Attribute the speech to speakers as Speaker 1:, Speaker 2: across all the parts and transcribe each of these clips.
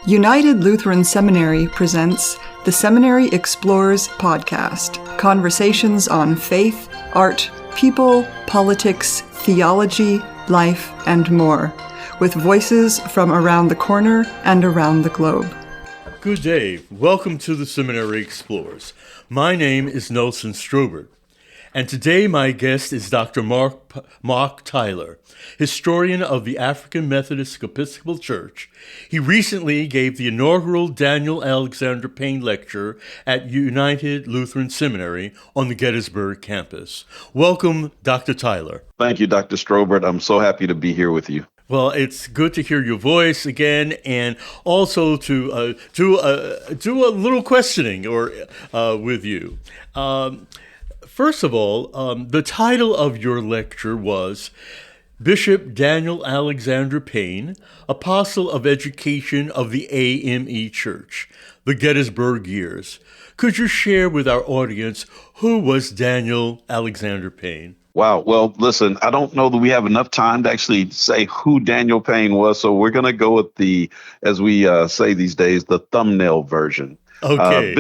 Speaker 1: United Lutheran Seminary presents the Seminary Explores podcast, conversations on faith, art, people, politics, theology, life, and more, with voices from around the corner and around the globe.
Speaker 2: Good day. Welcome to the Seminary Explores. My name is Nelson Strobert, and today my guest is Dr. Mark Tyler, historian of the African Methodist Episcopal Church. He recently gave the inaugural Daniel A. Payne Lecturer at United Lutheran Seminary on the Gettysburg campus. Welcome, Dr. Tyler.
Speaker 3: Thank you, Dr. Strobert. I'm so happy to be here with you.
Speaker 2: Well, it's good to hear your voice again, and also to do a little questioning with you. First of all, the title of your lecture was Bishop Daniel Alexander Payne, Apostle of Education of the AME Church, the Gettysburg Years. Could you share with our audience who was Daniel Alexander Payne?
Speaker 3: Wow. Well, listen, I don't know that we have enough time to actually say who Daniel Payne was, so we're going to go with as we say these days, the thumbnail version.
Speaker 2: Okay.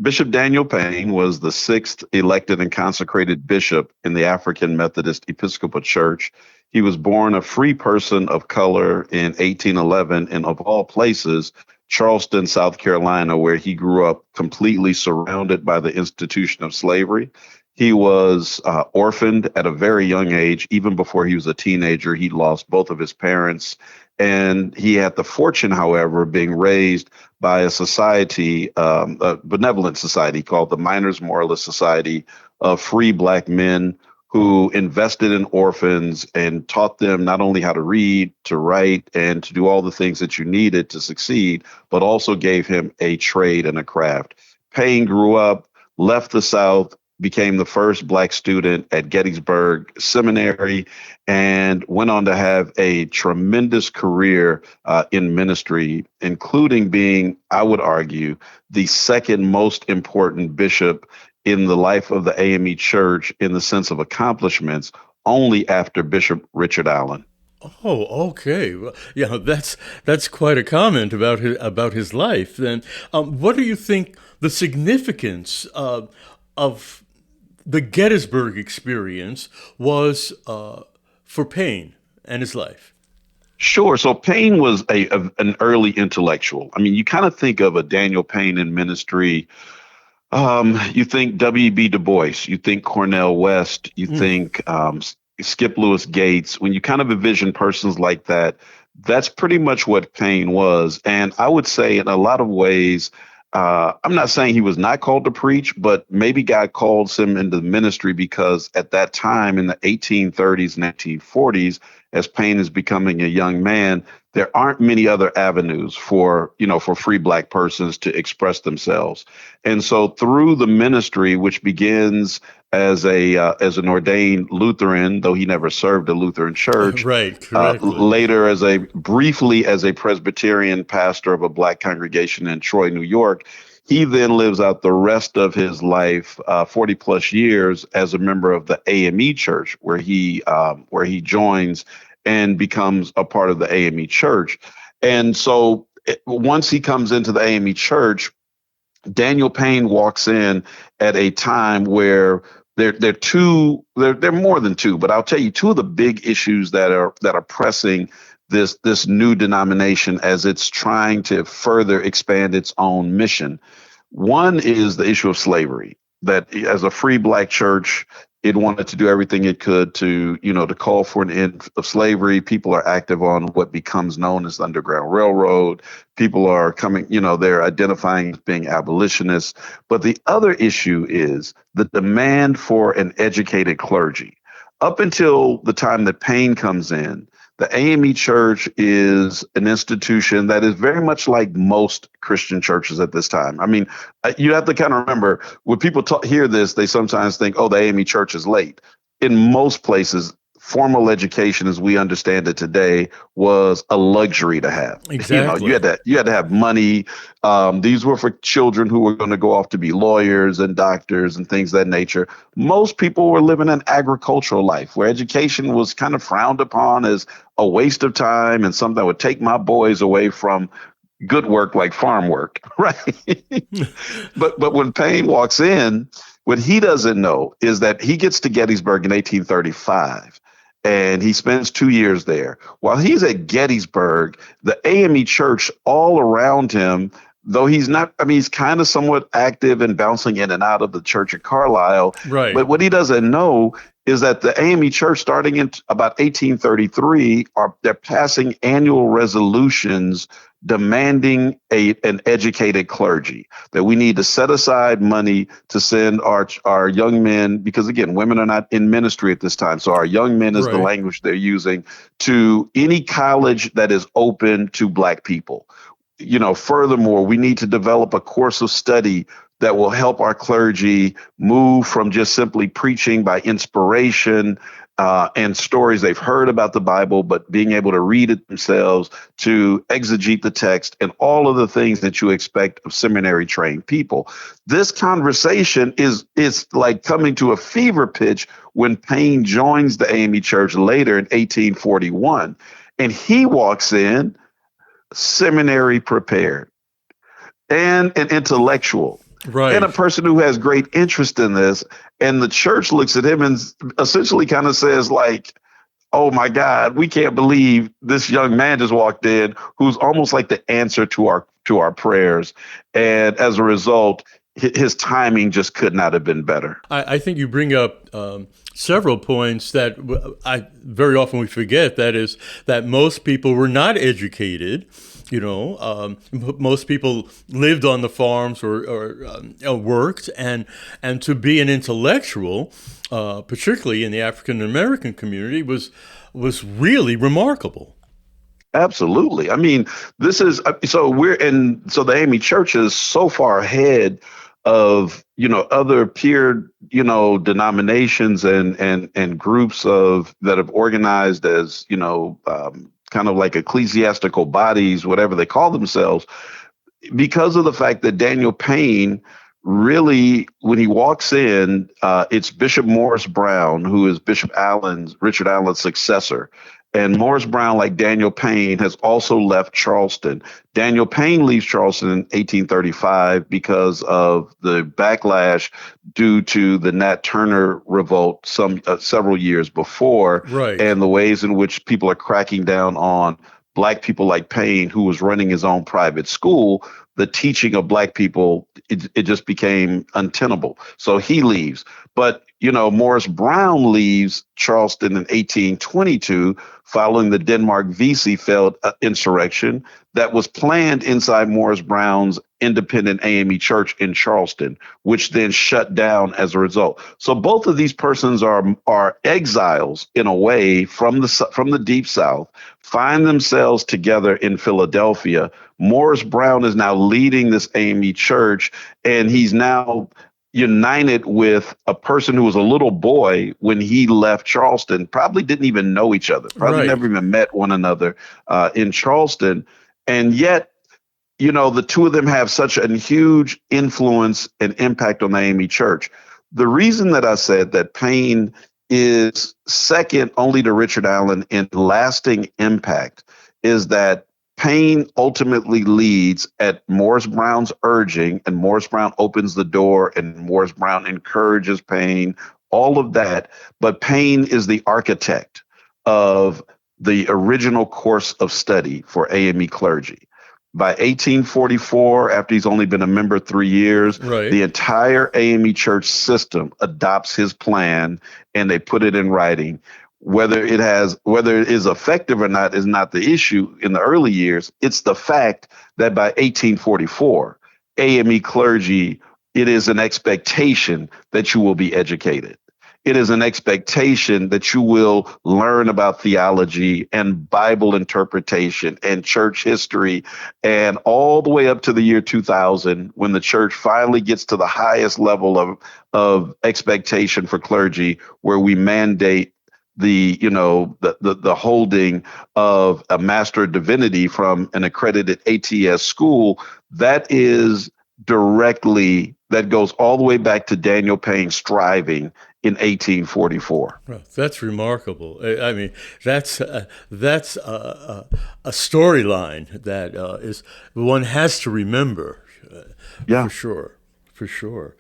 Speaker 3: Bishop Daniel Payne was the sixth elected and consecrated bishop in the African Methodist Episcopal Church. He was born a free person of color in 1811 in, of all places, Charleston, South Carolina, where he grew up completely surrounded by the institution of slavery. He was orphaned at a very young age. Even before he was a teenager, he lost both of his parents. And he had the fortune, however, of being raised by a society, a benevolent society called the Miners Moralist Society of free Black men who invested in orphans and taught them not only how to read, to write, and to do all the things that you needed to succeed, but also gave him a trade and a craft. Payne grew up, left the South, became the first Black student at Gettysburg Seminary, and went on to have a tremendous career in ministry, including being, I would argue, the second most important bishop in the life of the AME Church in the sense of accomplishments, only after Bishop Richard Allen.
Speaker 2: Oh, okay. Well, yeah, that's quite a comment about his life. Then, what do you think the significance of the Gettysburg experience was for Payne and his life?
Speaker 3: Sure. So Payne was an early intellectual. I mean, you kind of think of a Daniel Payne in ministry. You think W.B. Du Bois, you think Cornel West, you think Skip Lewis Gates. When you kind of envision persons like that, that's pretty much what Payne was. And I would say in a lot of ways, I'm not saying he was not called to preach, but maybe God calls him into ministry because at that time in the 1830s and 1840s, as Payne is becoming a young man, there aren't many other avenues for free Black persons to express themselves. And so through the ministry, which begins as an ordained Lutheran, though he never served a Lutheran church,
Speaker 2: right?
Speaker 3: Later briefly as a Presbyterian pastor of a Black congregation in Troy, New York, he then lives out the rest of his life, 40 plus years, as a member of the AME Church, where he joins and becomes a part of the AME Church. And so once he comes into the AME Church, Daniel Payne walks in at a time where there are more than two, but I'll tell you two of the big issues that are pressing this new denomination as it's trying to further expand its own mission. One is the issue of slavery, that as a free Black church, it wanted to do everything it could to call for an end of slavery. People are active on what becomes known as the Underground Railroad. People are coming, they're identifying as being abolitionists. But the other issue is the demand for an educated clergy. Up until the time that Payne comes in, the AME Church is an institution that is very much like most Christian churches at this time. I mean, you have to kind of remember when people hear this, they sometimes think, oh, the AME Church is late. In most places, formal education as we understand it today was a luxury to have.
Speaker 2: Exactly.
Speaker 3: You had to have money. These were for children who were going to go off to be lawyers and doctors and things of that nature. Most people were living an agricultural life where education was kind of frowned upon as a waste of time and something that would take my boys away from good work like farm work, right? But when Payne walks in, what he doesn't know is that he gets to Gettysburg in 1835. And he spends 2 years there. While he's at Gettysburg, the AME Church all around him, though he's not, I mean, he's kind of somewhat active and bouncing in and out of the church at Carlisle.
Speaker 2: Right.
Speaker 3: But what he doesn't know is that the AME Church, starting in about 1833, they're passing annual resolutions demanding an educated clergy, that we need to set aside money to send our young men, because again, women are not in ministry at this time. So our young men is the
Speaker 2: Right.
Speaker 3: language they're using, to any college that is open to Black people. Furthermore, we need to develop a course of study that will help our clergy move from just simply preaching by inspiration and stories they've heard about the Bible, but being able to read it themselves, to exegete the text, and all of the things that you expect of seminary trained people. This conversation is like coming to a fever pitch when Payne joins the AME Church later in 1841. And he walks in seminary prepared and an intellectual.
Speaker 2: Right.
Speaker 3: And a person who has great interest in this. And the church looks at him and essentially kind of says, like, oh my God, we can't believe this young man just walked in who's almost like the answer to our prayers. And as a result, his timing just could not have been better.
Speaker 2: I think you bring up several points that very often we forget. That is that most people were not educated. Most people lived on the farms or worked, and to be an intellectual, particularly in the African American community, was really remarkable.
Speaker 3: Absolutely. I mean, this is so the AME Church is so far ahead of other peer denominations and groups that have organized as kind of like ecclesiastical bodies, whatever they call themselves, because of the fact that Daniel Payne really, when he walks in, it's Bishop Morris Brown, who is Richard Allen's successor. And Morris Brown, like Daniel Payne, has also left Charleston. Daniel Payne leaves Charleston in 1835 because of the backlash due to the Nat Turner revolt several years before,
Speaker 2: right,
Speaker 3: and the ways in which people are cracking down on Black people like Payne, who was running his own private school. The teaching of Black people, it just became untenable. So he leaves. But, Morris Brown leaves Charleston in 1822 following the Denmark-Vesey-Feld insurrection that was planned inside Morris Brown's independent AME Church in Charleston, which then shut down as a result. So both of these persons are exiles in a way from the Deep South, find themselves together in Philadelphia. Morris Brown is now leading this AME Church, and he's now united with a person who was a little boy when he left Charleston, probably didn't even know each other, probably
Speaker 2: right,
Speaker 3: never even met one another in Charleston. And yet, the two of them have such a huge influence and impact on the AME Church. The reason that I said that Payne is second only to Richard Allen in lasting impact is that Payne ultimately leads at Morris Brown's urging, and Morris Brown opens the door, and Morris Brown encourages Payne, all of that. But Payne is the architect of the original course of study for AME clergy. By 1844, after he's only been a member 3 years,
Speaker 2: right,
Speaker 3: the entire AME Church system adopts his plan, and they put it in writing. Whether it is effective or not is not the issue in the early years. It's the fact that by 1844, AME clergy, it is an expectation that you will be educated. It is an expectation that you will learn about theology and Bible interpretation and church history, and all the way up to the year 2000, when the church finally gets to the highest level of expectation for clergy, where we mandate the holding of a Master of Divinity from an accredited ATS school. That goes all the way back to Daniel Payne striving in 1844.
Speaker 2: Well, that's remarkable. I mean, that's a storyline that is one has to remember,
Speaker 3: Yeah.
Speaker 2: for sure, for sure.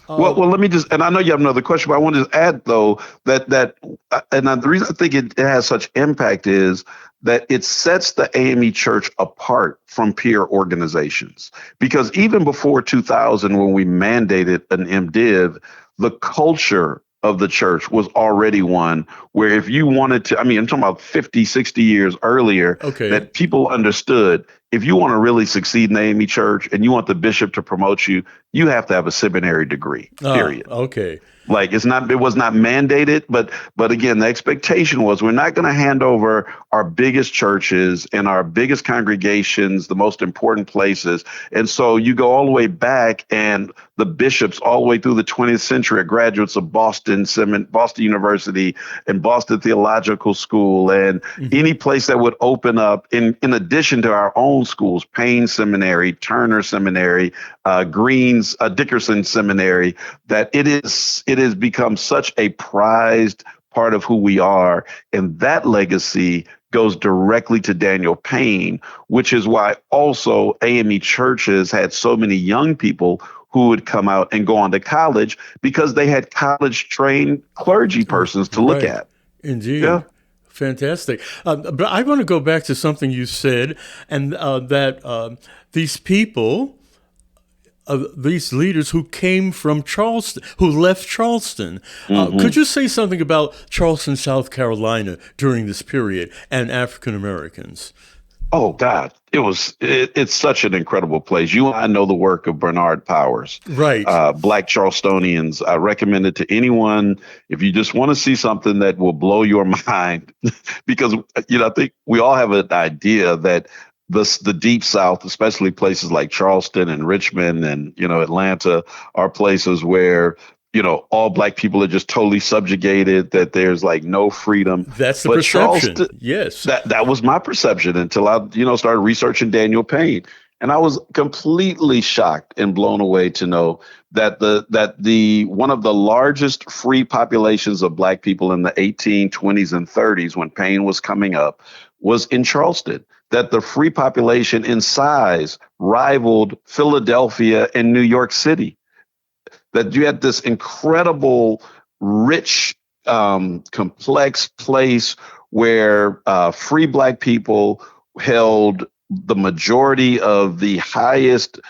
Speaker 3: Well, let me just, and I know you have another question, but I want to just add though and the reason I think it has such impact is that it sets the AME Church apart from peer organizations. Because even before 2000, when we mandated an MDiv, the culture of the church was already one where if you wanted to, I mean, I'm talking about 50, 60 years earlier,
Speaker 2: Okay.
Speaker 3: that people understood if you want to really succeed in the AME Church and you want the bishop to promote you, you have to have a seminary degree, period.
Speaker 2: Okay.
Speaker 3: Like it was not mandated, but again, the expectation was we're not going to hand over our biggest churches and our biggest congregations, the most important places. And so you go all the way back, and the bishops all the way through the 20th century are graduates of Boston University and Boston Theological School, and any place that would open up in addition to our own schools, Payne Seminary, Turner Seminary, Dickerson Seminary, that it has become such a prized part of who we are. And that legacy goes directly to Daniel Payne, which is why also AME churches had so many young people who would come out and go on to college because they had college-trained clergy persons to look at.
Speaker 2: Indeed.
Speaker 3: Yeah.
Speaker 2: Fantastic. But I want to go back to something you said, and that these people, these leaders who came from Charleston, who left Charleston. Could you say something about Charleston, South Carolina during this period and African Americans?
Speaker 3: Oh, God, it's such an incredible place. You and I know the work of Bernard Powers.
Speaker 2: Right.
Speaker 3: Black Charlestonians. I recommend it to anyone if you just want to see something that will blow your mind, because, I think we all have an idea that the Deep South, especially places like Charleston and Richmond and, Atlanta, are places where, all Black people are just totally subjugated, that there's like no freedom.
Speaker 2: That's the perception. Yes.
Speaker 3: That was my perception until I, started researching Daniel Payne. And I was completely shocked and blown away to know that the one of the largest free populations of Black people in the 1820s and 30s, when Payne was coming up, was in Charleston. That the free population in size rivaled Philadelphia and New York City. That you had this incredible, rich, complex place where free Black people held the majority of the highest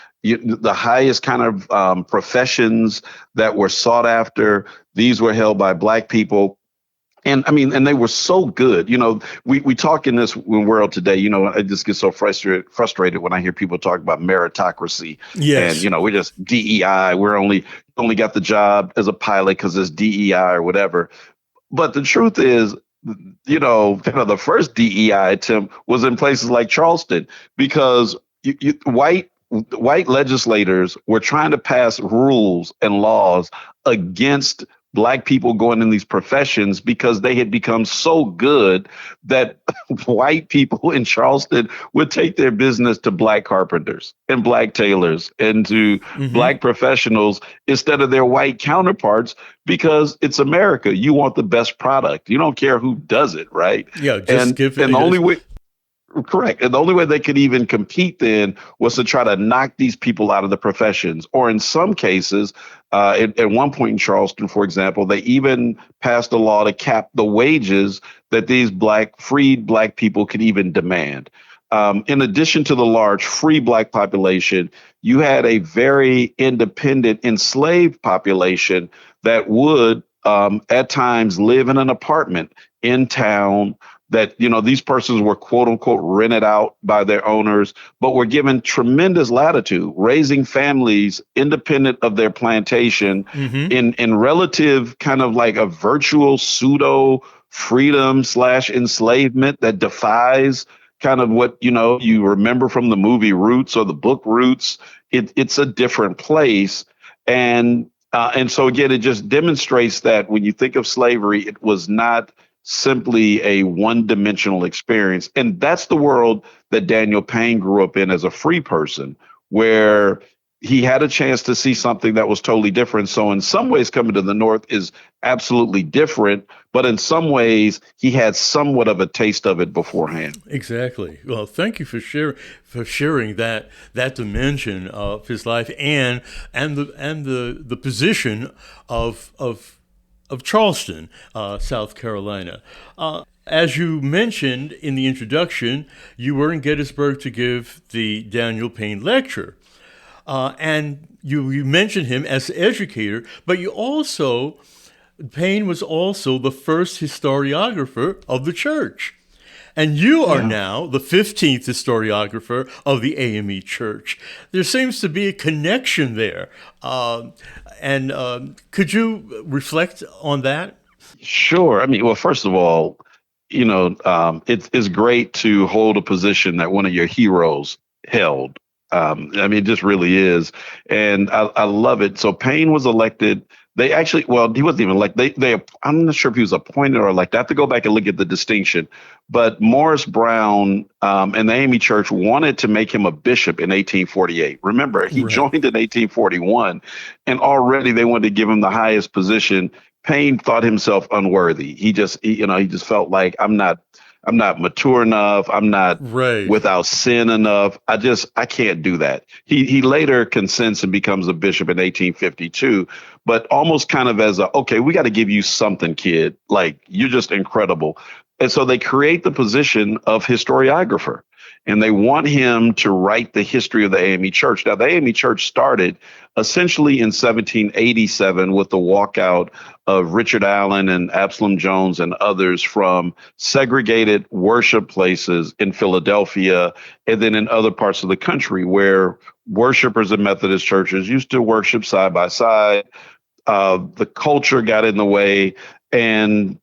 Speaker 3: kind of professions that were sought after. These were held by Black people. And and they were so good. We talk in this world today, I just get so frustrated when I hear people talk about meritocracy.
Speaker 2: Yes.
Speaker 3: And, we're just DEI. We're only got the job as a pilot because it's DEI or whatever. But the truth is, kind of the first DEI attempt was in places like Charleston, because white legislators were trying to pass rules and laws against Black people going in these professions because they had become so good that white people in Charleston would take their business to Black carpenters and Black tailors and to Black professionals instead of their white counterparts, because it's America. You want the best product. You don't care who does it, right?
Speaker 2: Yeah, just give it.
Speaker 3: And the only way. Correct. And the only way they could even compete then was to try to knock these people out of the professions. Or in some cases, at one point in Charleston, for example, they even passed a law to cap the wages that these freed Black people could even demand. In addition to the large free Black population, you had a very independent enslaved population that would at times live in an apartment in town, that, these persons were, quote unquote, rented out by their owners, but were given tremendous latitude, raising families independent of their plantation in relative kind of like a virtual pseudo freedom / enslavement that defies kind of what, you remember from the movie Roots or the book Roots. It's a different place. And so, again, it just demonstrates that when you think of slavery, it was not simply a one-dimensional experience. And that's the world that Daniel Payne grew up in as a free person, where he had a chance to see something that was totally different. So in some ways, coming to the North is absolutely different, but in some ways, he had somewhat of a taste of it beforehand.
Speaker 2: Exactly. Well, thank you for sharing that dimension of his life and the position of Charleston, South Carolina. As you mentioned in the introduction, you were in Gettysburg to give the Daniel Payne Lecture. And you mentioned him as an educator, but Payne was also the first historiographer of the church. And you are now the 15th historiographer of the AME Church. There seems to be a connection there. Could you reflect on that?
Speaker 3: Sure. I mean, well, first of all, it's great to hold a position that one of your heroes held. I mean, it just really is. And I love it. So Payne was elected. They actually, well, he wasn't even elected. I'm not sure if he was appointed or elected. I have to go back and look at the distinction. But Morris Brown and the AME Church wanted to make him a bishop in 1848. Remember, he joined in 1841, and already they wanted to give him the highest position. Payne thought himself unworthy. He just felt like I'm not mature enough. I'm not without sin enough. I can't do that. He later consents and becomes a bishop in 1852, but almost kind of as okay, we got to give you something, kid. Like, you're just incredible. And so they create the position of historiographer, and they want him to write the history of the AME Church. Now, the AME Church started essentially in 1787 with the walkout of Richard Allen and Absalom Jones and others from segregated worship places in Philadelphia and then in other parts of the country where worshipers in Methodist churches used to worship side by side. The culture got in the way, and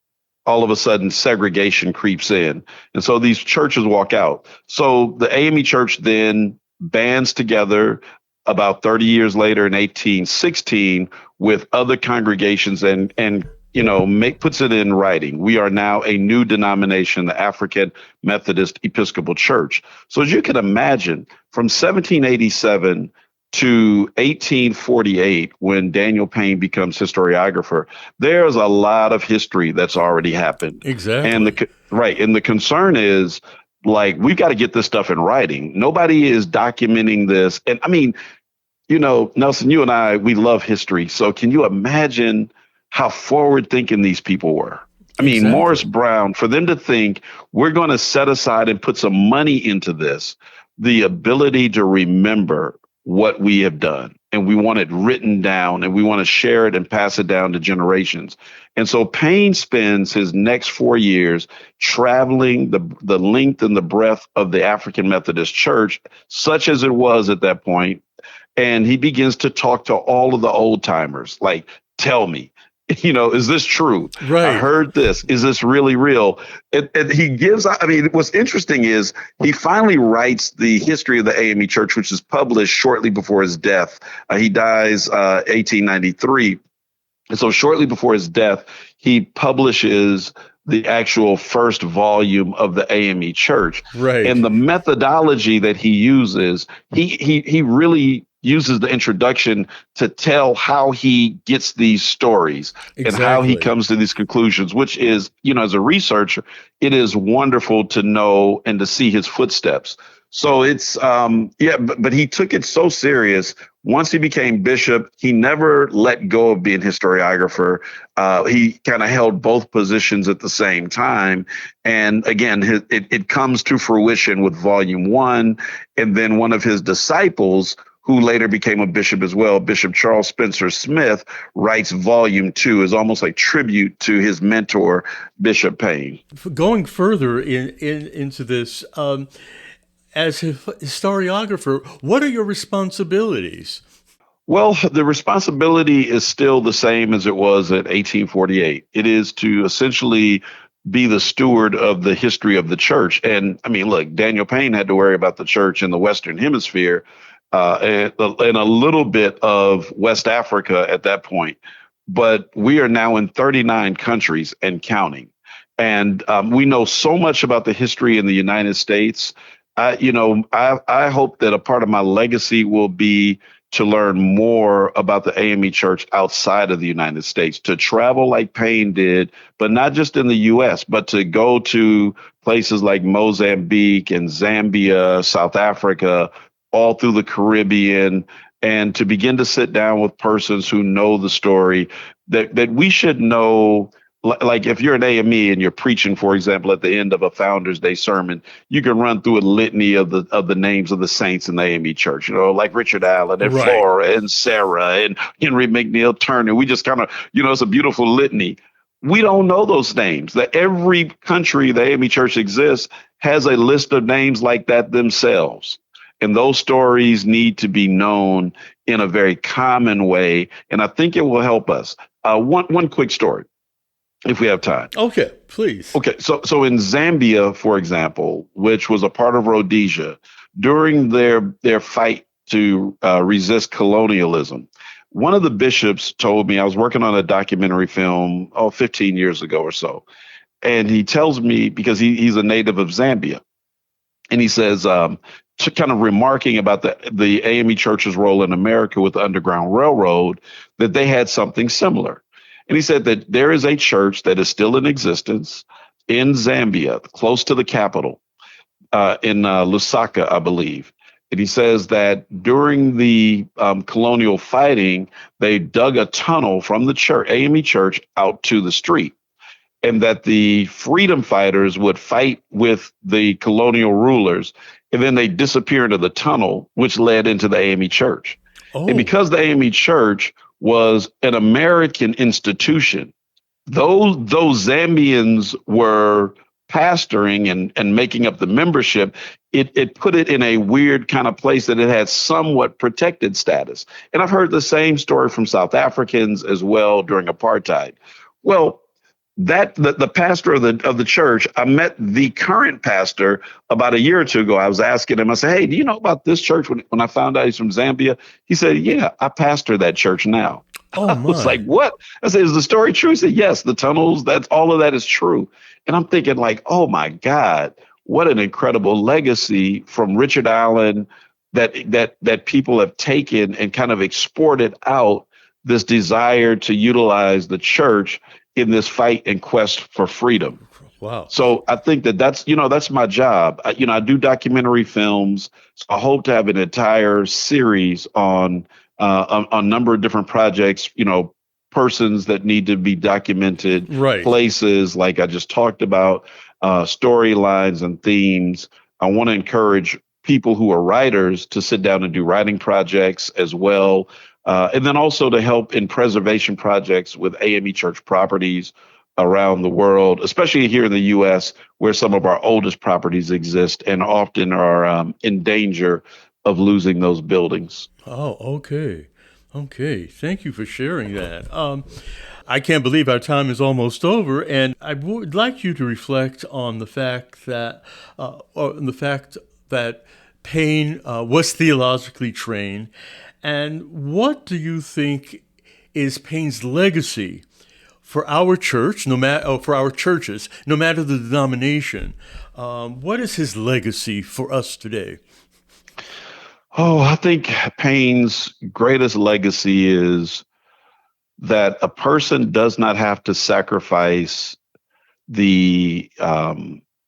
Speaker 3: all of a sudden segregation creeps in. And so these churches walk out. So the AME Church then bands together about 30 years later in 1816 with other congregations and puts it in writing. We are now a new denomination, the African Methodist Episcopal Church. So as you can imagine, from 1787 to 1848, when Daniel Payne becomes historiographer, there's a lot of history that's already happened.
Speaker 2: Exactly.
Speaker 3: And the concern is, like, we've got to get this stuff in writing. Nobody is documenting this. And I mean, Nelson, you and I, we love history. So can you imagine how forward thinking these people were? I mean, exactly. Morris Brown, for them to think we're going to set aside and put some money into this, the ability to remember what we have done, and we want it written down, and we want to share it and pass it down to generations. And so Payne spends his next 4 years traveling the length and the breadth of the African Methodist Church, such as it was at that point. And he begins to talk to all of the old timers, like, tell me, is this true?
Speaker 2: Right.
Speaker 3: I heard this. Is this really real? And he gives, what's interesting is he finally writes the history of the AME Church, which is published shortly before his death. He dies 1893. And so shortly before his death, he publishes the actual first volume of the AME Church.
Speaker 2: Right.
Speaker 3: And the methodology that he uses, he really uses the introduction to tell how he gets these stories and how he comes to these conclusions, which is, as a researcher, it is wonderful to know and to see his footsteps. So it's, but he took it so serious. Once he became bishop, he never let go of being historiographer. He kind of held both positions at the same time. And again, it comes to fruition with volume 1. And then one of his disciples, who later became a bishop as well, Bishop Charles Spencer Smith, writes volume 2 as almost a tribute to his mentor, Bishop Payne.
Speaker 2: Going further into this, as a historiographer, what are your responsibilities?
Speaker 3: Well, the responsibility is still the same as it was at 1848. It is to essentially be the steward of the history of the church. And I mean, look, Daniel Payne had to worry about the church in the Western Hemisphere and a little bit of West Africa at that point. But we are now in 39 countries and counting. And we know so much about the history in the United States. I hope that a part of my legacy will be to learn more about the AME Church outside of the United States, to travel like Payne did, but not just in the U.S., but to go to places like Mozambique and Zambia, South Africa, all through the Caribbean, and to begin to sit down with persons who know the story that we should know. Like if you're an AME and you're preaching, for example, at the end of a Founders Day sermon, you can run through a litany of the names of the saints in the AME Church, like Richard Allen and
Speaker 2: Right.
Speaker 3: Flora and Sarah and Henry McNeil Turner. We just kind of, it's a beautiful litany. We don't know those names. That every country the AME Church exists has a list of names like that themselves. And those stories need to be known in a very common way. And I think it will help us. One quick story, if we have time.
Speaker 2: Okay, please.
Speaker 3: Okay, so in Zambia, for example, which was a part of Rhodesia, during their fight to resist colonialism, one of the bishops told me, I was working on a documentary film 15 years ago or so, and he tells me, because he's a native of Zambia, and he says, kind of remarking about the AME Church's role in America with the Underground Railroad, that they had something similar. And he said that there is a church that is still in existence in Zambia, close to the capital, in Lusaka, I believe. And he says that during the colonial fighting, they dug a tunnel from the church, AME Church, out to the street. And that the freedom fighters would fight with the colonial rulers, and then they disappear into the tunnel, which led into the AME Church.
Speaker 2: Oh.
Speaker 3: And because the AME Church was an American institution, those Zambians were pastoring and making up the membership, it put it in a weird kind of place that it had somewhat protected status. And I've heard the same story from South Africans as well during apartheid. Well, the pastor of the church, I met the current pastor about a year or two ago. I was asking him, I said, hey, do you know about this church? When I found out he's from Zambia, he said, yeah, I pastor that church now.
Speaker 2: Oh,
Speaker 3: I was like, what? I said, is the story true? He said, yes, the tunnels, all of that is true. And I'm thinking like, oh my God, what an incredible legacy from Richard Allen that people have taken and kind of exported out this desire to utilize the church in this fight and quest for freedom.
Speaker 2: Wow.
Speaker 3: So I think that's my job. I do documentary films. So I hope to have an entire series on a number of different projects, persons that need to be documented,
Speaker 2: right.
Speaker 3: Places like I just talked about, storylines and themes. I want to encourage people who are writers to sit down and do writing projects as well. And then also to help in preservation projects with AME Church properties around the world, especially here in the U.S., where some of our oldest properties exist and often are in danger of losing those buildings.
Speaker 2: Oh, okay. Okay. Thank you for sharing that. I can't believe our time is almost over, and I would like you to reflect on the fact that Payne was theologically trained. And what do you think is Payne's legacy for our church, for our churches, no matter the denomination? What is his legacy for us today?
Speaker 3: Oh, I think Payne's greatest legacy is that a person does not have to sacrifice the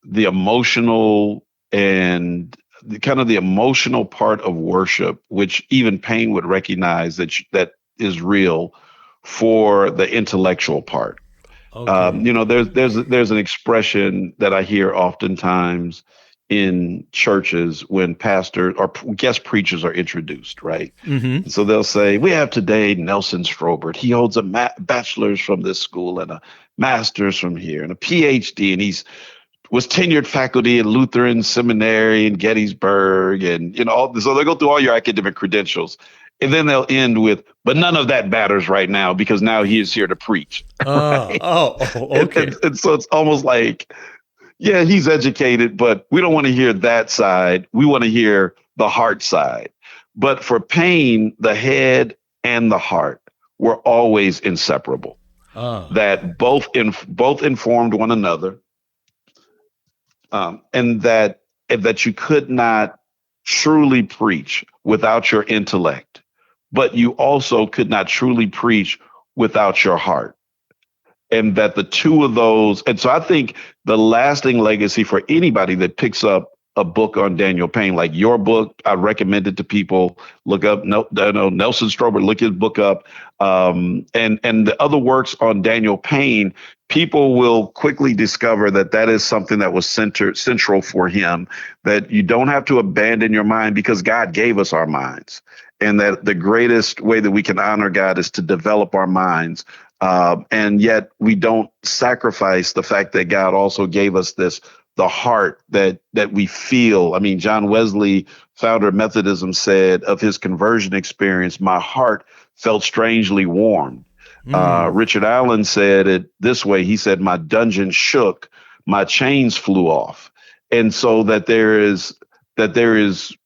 Speaker 3: emotional and the emotional part of worship, which even Payne would recognize that is real, for the intellectual part. Okay. There's an expression that I hear oftentimes in churches when pastors or guest preachers are introduced, right?
Speaker 2: Mm-hmm.
Speaker 3: So they'll say, we have today Nelson Strobert. He holds a bachelor's from this school and a master's from here and a PhD, and was tenured faculty at Lutheran Seminary in Gettysburg, and so they go through all your academic credentials, and then they'll end with, but none of that matters right now because now he is here to preach. Right?
Speaker 2: Okay.
Speaker 3: And so it's almost like, yeah, he's educated, but we don't want to hear that side. We want to hear the heart side. But for Payne, the head and the heart were always inseparable. That both informed one another. And that that you could not truly preach without your intellect, but you also could not truly preach without your heart. And that the two of those, and so I think the lasting legacy for anybody that picks up a book on Daniel Payne, like your book, I recommend it to people. Look up Nelson Strober, look his book up, and the other works on Daniel Payne. People will quickly discover that is something that was central for him. That you don't have to abandon your mind because God gave us our minds, and that the greatest way that we can honor God is to develop our minds. And yet we don't sacrifice the fact that God also gave us the heart that we feel. I mean, John Wesley, founder of Methodism, said of his conversion experience, my heart felt strangely warm. Richard Allen said it this way. He said, my dungeon shook, my chains flew off. And so that there is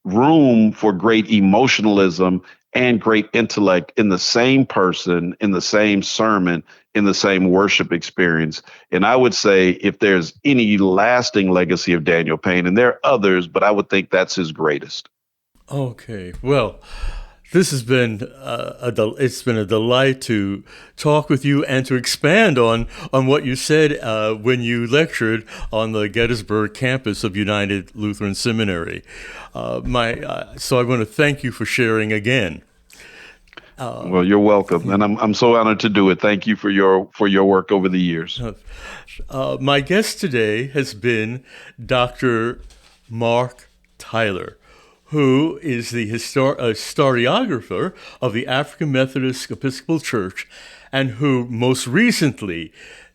Speaker 3: room for great emotionalism and great intellect in the same person, in the same sermon, in the same worship experience. And I would say if there's any lasting legacy of Daniel Payne, and there are others, but I would think that's his greatest.
Speaker 2: Okay, well, this has been it's been a delight to talk with you and to expand on what you said when you lectured on the Gettysburg campus of United Lutheran Seminary. So I want to thank you for sharing again.
Speaker 3: Well, you're welcome, and I'm so honored to do it. Thank you for your work over the years.
Speaker 2: My guest today has been Dr. Mark Tyler, who is the historiographer of the African Methodist Episcopal Church, and who most recently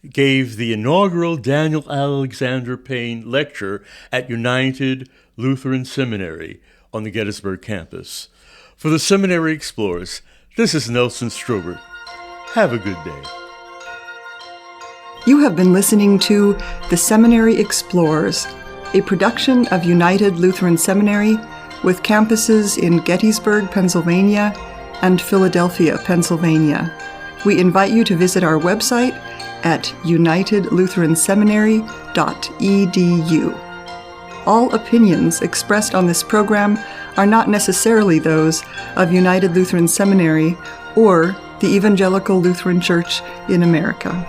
Speaker 2: gave the inaugural Daniel Alexander Payne Lecture at United Lutheran Seminary on the Gettysburg campus. For the Seminary Explorers, this is Nelson Strober. Have a good day.
Speaker 1: You have been listening to The Seminary Explorers, a production of United Lutheran Seminary with campuses in Gettysburg, Pennsylvania, and Philadelphia, Pennsylvania. We invite you to visit our website at unitedlutheranseminary.edu. All opinions expressed on this program are not necessarily those of United Lutheran Seminary or the Evangelical Lutheran Church in America.